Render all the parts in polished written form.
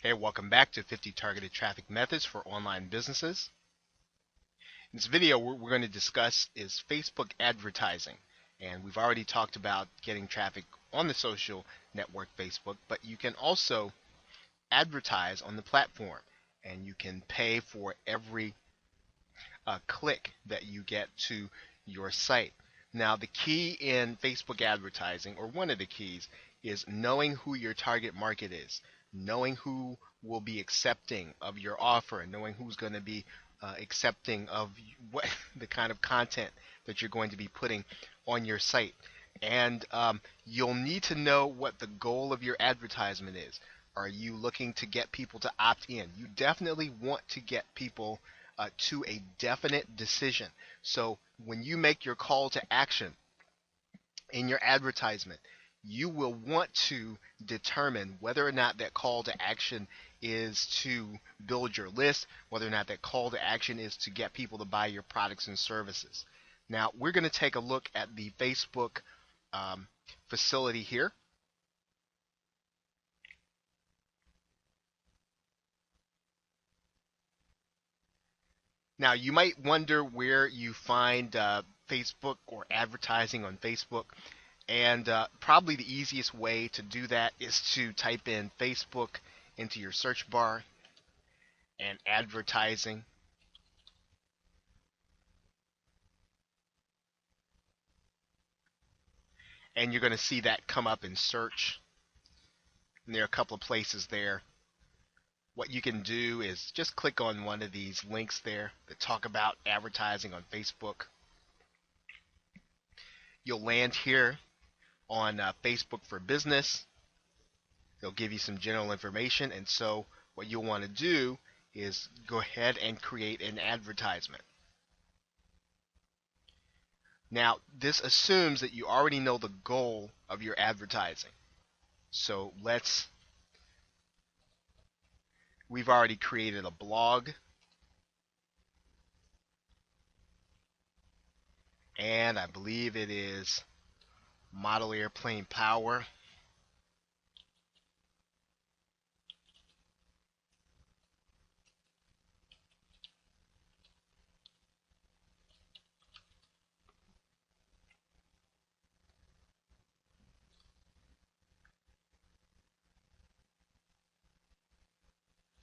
Hey, welcome back to 50 Targeted Traffic Methods for Online Businesses. In this video, what we're going to discuss is Facebook advertising. And we've already talked about getting traffic on the social network Facebook, but you can also advertise on the platform. And you can pay for every click that you get to your site. Now, the key in Facebook advertising, or one of the keys, is knowing who your target market is, knowing who will be accepting of your offer, and knowing who's going to be accepting of what the kind of content that you're going to be putting on your site. And you'll need to know what the goal of your advertisement is. Are you looking to get people to opt in? You definitely want to get people to a definite decision. So when you make your call to action in your advertisement, you will want to determine whether or not that call to action is to build your list, whether or not that call to action is to get people to buy your products and services. Now, we're going to take a look at the Facebook facility here. Now, you might wonder where you find Facebook or advertising on Facebook. And probably the easiest way to do that is to type in Facebook into your search bar and advertising. And you're going to see that come up in search. And there are a couple of places there. What you can do is just click on one of these links there that talk about advertising on Facebook. You'll land here on Facebook for Business. They'll give you some general information, and so what you'll want to do is go ahead and create an advertisement. Now, this assumes that you already know the goal of your advertising. So we've already created a blog, and I believe it is Model Airplane Power.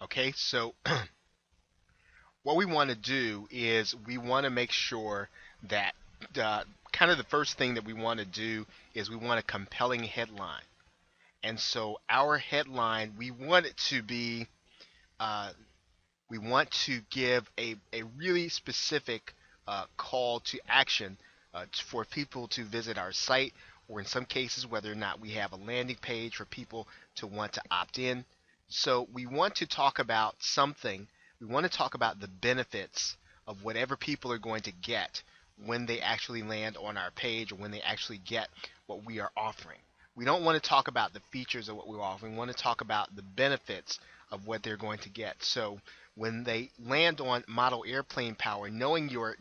Okay, so what we want to do is we want to make sure that kind of the first thing that we want to do is we want a compelling headline. And so our headline, we want it to be, we want to give a really specific call to action for people to visit our site, or in some cases, whether or not we have a landing page for people to want to opt in. So we want to talk about something. We want to talk about the benefits of whatever people are going to get when they actually land on our page, or when they actually get what we are offering. We don't want to talk about the features of what we're offering. We want to talk about the benefits of what they're going to get. So when they land on Model Airplane Power, knowing your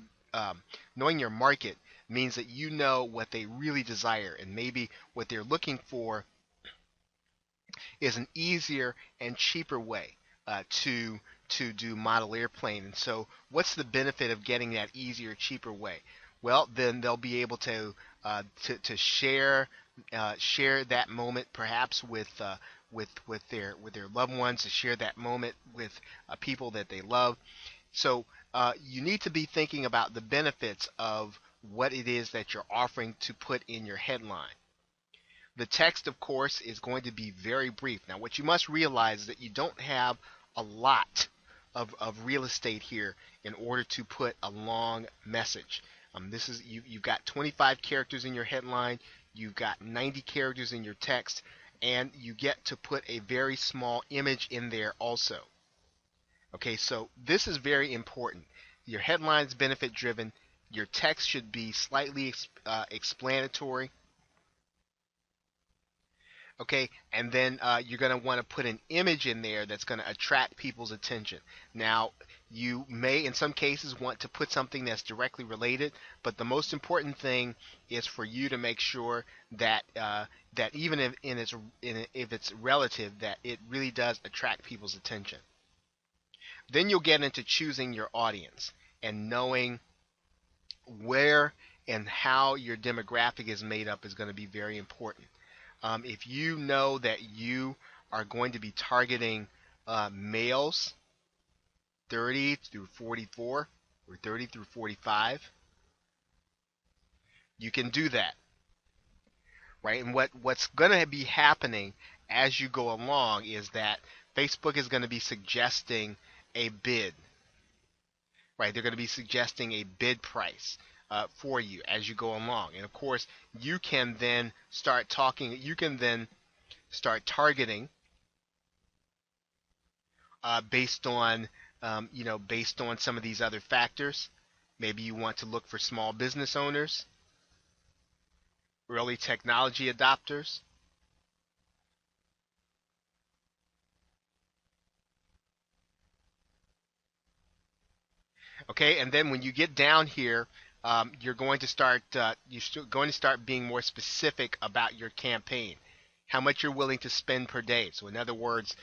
market means that you know what they really desire, and maybe what they're looking for is an easier and cheaper way to do model airplane. And so, what's the benefit of getting that easier, cheaper way? Well, then they'll be able to share that moment, perhaps with their loved ones, to share that moment with people that they love. So you need to be thinking about the benefits of what it is that you're offering to put in your headline. The text, of course, is going to be very brief. Now, what you must realize is that you don't have a lot of real estate here in order to put a long message. You've got 25 characters in your headline, you've got 90 characters in your text, and you get to put a very small image in there also. Okay, so this is very important. Your headline is benefit driven. Your text should be slightly explanatory. Okay, and then you're going to want to put an image in there that's going to attract people's attention. Now, You may, in some cases, want to put something that's directly related, but the most important thing is for you to make sure that that even if it's relative, that it really does attract people's attention. Then you'll get into choosing your audience and knowing where and how your demographic is made up is going to be very important. If you know that you are going to be targeting males 30 through 44 or 30 through 45, you can do that, right? And what's going to be happening as you go along is that Facebook is going to be suggesting a bid, right? They're going to be suggesting a bid price for you as you go along. And of course, you can then start talking, you can then start targeting based on based on some of these other factors. Maybe you want to look for small business owners, early technology adopters. Okay, and then when you get down here, you're going to start being more specific about your campaign, how much you're willing to spend per day. So in other words,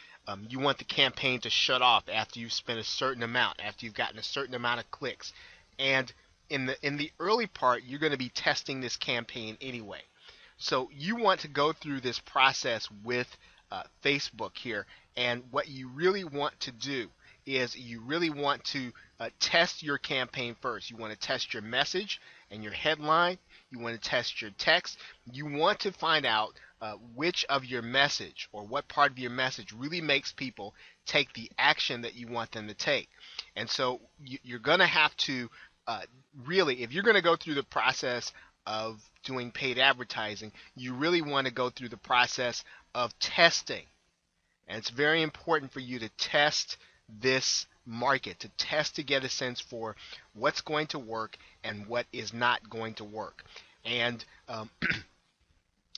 you want the campaign to shut off after you've spent a certain amount, after you've gotten a certain amount of clicks. And in the early part, you're going to be testing this campaign anyway. So you want to go through this process with Facebook here, and what you really want to do is you really want to test your campaign first. You want to test your message and your headline. You want to test your text. You want to find out which of your message or what part of your message really makes people take the action that you want them to take. And so you're going to have to really, if you're going to go through the process of doing paid advertising, you really want to go through the process of testing. And it's very important for you to test this market, to test to get a sense for what's going to work and what is not going to work. And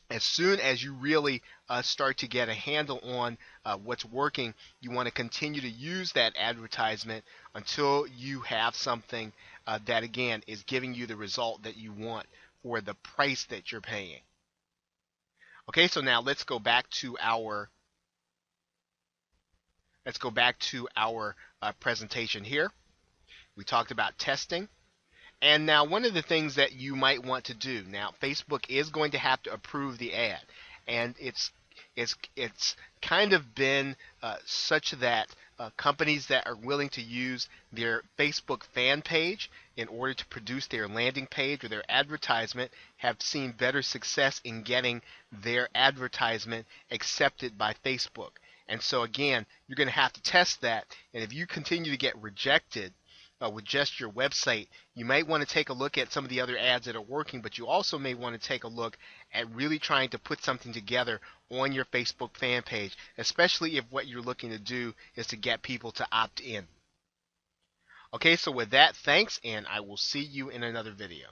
as soon as you really start to get a handle on what's working, you want to continue to use that advertisement until you have something that, again, is giving you the result that you want for the price that you're paying. Okay, so now let's go back to our presentation here. We talked about testing. And now one of the things that you might want to do, now Facebook is going to have to approve the ad, and it's kind of been such that companies that are willing to use their Facebook fan page in order to produce their landing page or their advertisement have seen better success in getting their advertisement accepted by Facebook. And so again, you're going to have to test that, and if you continue to get rejected with just your website, you might want to take a look at some of the other ads that are working, but you also may want to take a look at really trying to put something together on your Facebook fan page, especially if what you're looking to do is to get people to opt in. Okay, so with that, thanks, and I will see you in another video.